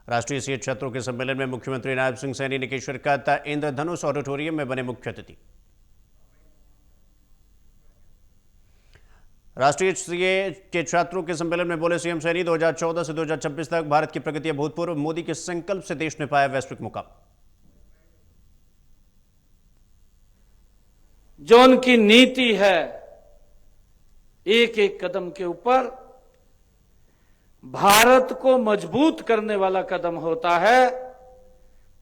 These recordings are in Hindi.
राष्ट्रीय सीएच छात्रों के सम्मेलन में मुख्यमंत्री नायब सिंह सैनी ने की शिरकत। इंद्रधनुष ऑडिटोरियम में बने मुख्य अतिथि। राष्ट्रीय सीए के छात्रों के सम्मेलन में बोले सीएम सैनी, 2014 से 2026 तक भारत की प्रगति अभूतपूर्व। मोदी के संकल्प से देश ने पाया वैश्विक मुकाम। जो उनकी नीति है, एक एक कदम के ऊपर भारत को मजबूत करने वाला कदम होता है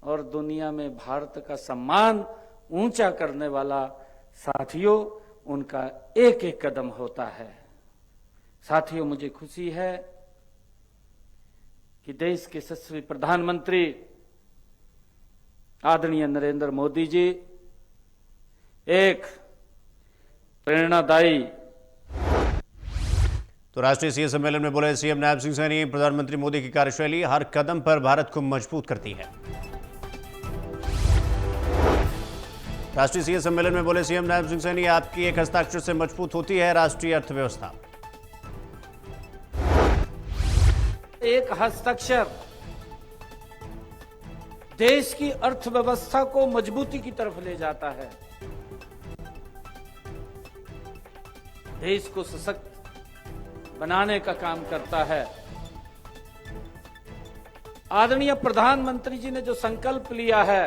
और दुनिया में भारत का सम्मान ऊंचा करने वाला साथियों उनका एक एक कदम होता है। साथियों, मुझे खुशी है कि देश के यशस्वी प्रधानमंत्री आदरणीय नरेंद्र मोदी जी एक प्रेरणादायी। तो राष्ट्रीय सीए सम्मेलन में बोले सीएम नायब सिंह सैनी, प्रधानमंत्री मोदी की कार्यशैली हर कदम पर भारत को मजबूत करती है। राष्ट्रीय सीए सम्मेलन में बोले सीएम नायब सिंह सैनी, आपकी एक हस्ताक्षर से मजबूत होती है राष्ट्रीय अर्थव्यवस्था। एक हस्ताक्षर देश की अर्थव्यवस्था को मजबूती की तरफ ले जाता है, देश को सशक्त बनाने का काम करता है। आदरणीय प्रधानमंत्री जी ने जो संकल्प लिया है,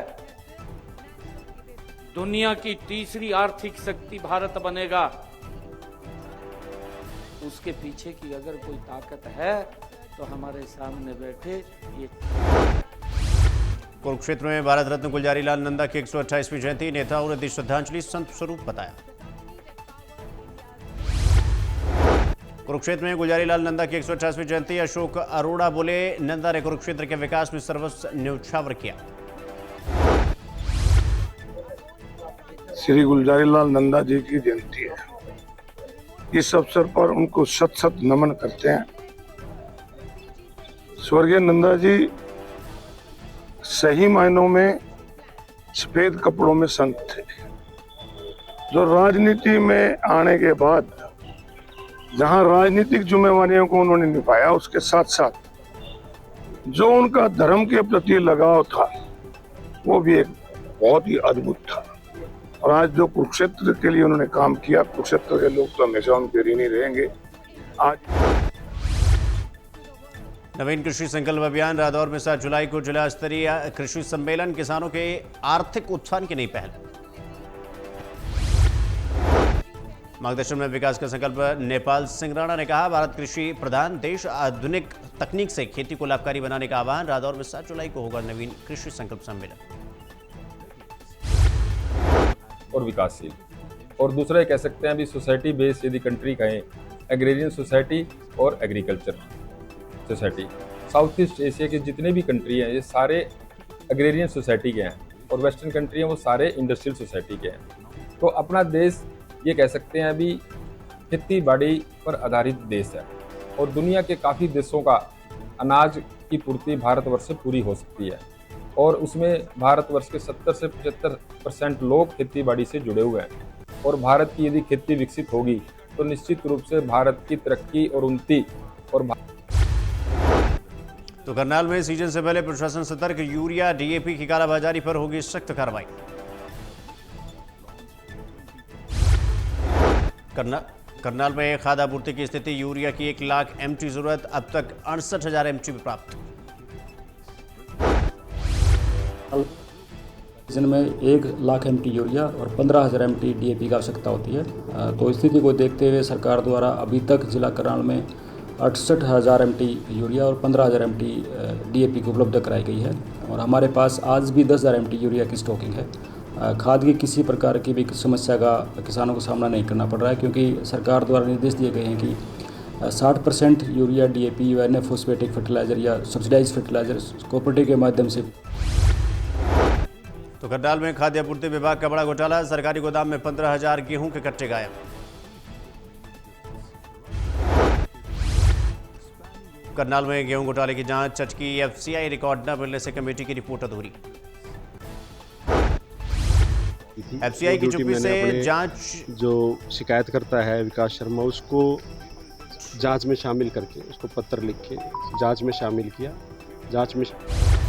दुनिया की तीसरी आर्थिक शक्ति भारत बनेगा, उसके पीछे की अगर कोई ताकत है तो हमारे सामने बैठे ये। कुरुक्षेत्र में भारत रत्न गुलजारी लाल नंदा की 128वीं जयंती, नेताओं ने दी श्रद्धांजलि, संत स्वरूप बताया। कुरुक्षेत्र में गुलजारी लाल नंदा की 128वीं जयंती, अशोक अरोड़ा बोले, नंदा ने कुरुक्षेत्र के विकास में सर्वस्व न्यौछावर किया। श्री गुलजारी लाल नंदा जी की जयंती है। इस अवसर पर उनको शत शत नमन करते हैं। स्वर्गीय नंदा जी सही मायनों में सफेद कपड़ों में संत थे, जो राजनीति में आने के बाद जहां राजनीतिक जिम्मेवारियों को उन्होंने निभाया, उसके साथ साथ जो उनका धर्म के प्रति लगाव था वो भी एक बहुत ही अद्भुत था। और आज जो कुरुक्षेत्र के लिए उन्होंने काम किया, कुरुक्षेत्र के लोग तो हमेशा उनके ऋणी रहेंगे। आज नवीन कृषि संकल्प अभियान, रादौर में 7 जुलाई को जिला स्तरीय कृषि सम्मेलन, किसानों के आर्थिक उत्थान की नई पहल। मार्गदर्शन में विकास का संकल्प, नेपाल सिंह राणा ने कहा, भारत कृषि प्रधान देश, आधुनिक तकनीक से खेती को लाभकारी बनाने का आह्वान। रादौर में 7 जुलाई को होगा नवीन कृषि संकल्प सम्मेलन। और विकासशील, और दूसरा ये कह सकते हैं अभी सोसाइटी बेस्ड यदि कंट्री कहें, एग्रेरियन सोसाइटी और agriculture society. South east Asia के जितने भी कंट्री हैं ये सारे एग्रेरियन सोसाइटी के हैं, और वेस्टर्न कंट्री हैं वो सारे इंडस्ट्रियल सोसाइटी के हैं। तो अपना देश ये कह सकते हैं अभी खेती बाड़ी पर आधारित देश है, और दुनिया के काफ़ी देशों का अनाज की पूर्ति भारतवर्ष से पूरी हो सकती है, और उसमें भारतवर्ष के 70 से 75% लोग खेती बाड़ी से जुड़े हुए हैं। और भारत की यदि खेती विकसित होगी तो निश्चित रूप से भारत की तरक्की और उन्नति। और तो करनाल में सीजन से पहले प्रशासन सतर्क, यूरिया डीएपी की कालाबाजारी पर होगी सख्त कार्रवाई। करनाल में खाद्य आपूर्ति की स्थिति, यूरिया की 1 लाख एमटी जरूरत, अब तक 68,000 एमटी प्राप्त। सीजन में 1 लाख एमटी यूरिया और 15,000 एमटी डीएपी की आवश्यकता होती है। तो स्थिति को देखते हुए सरकार द्वारा अभी तक जिला करनाल में 68,000 एमटी यूरिया और 15,000 एमटी डीएपी को उपलब्ध कराई गई है, और हमारे पास आज भी 10,000 एमटी यूरिया की स्टॉकिंग है। खाद की किसी प्रकार की भी समस्या का किसानों को सामना नहीं करना पड़ रहा है, क्योंकि सरकार द्वारा निर्देश दिए गए हैं कि 60% यूरिया डीएपी व अन्य फॉस्फेटिक फर्टिलाइजर या सब्सिडाइज फर्टिलाइजर कोऑपरेटिव के माध्यम से। तो करनाल में खाद्य आपूर्ति विभाग का बड़ा घोटाला, सरकारी गोदाम में 15,000 गेहूं के कट्टे गायब। करनाल में गेहूं घोटाले की जांच, चटकी एफसीआई रिकॉर्ड न मिलने से कमेटी की रिपोर्ट अधूरी। एफसीआई की चुप्पी से जांच, जो शिकायत करता है विकास शर्मा, उसको जांच में शामिल करके उसको पत्र लिख के जांच में शामिल किया। जांच में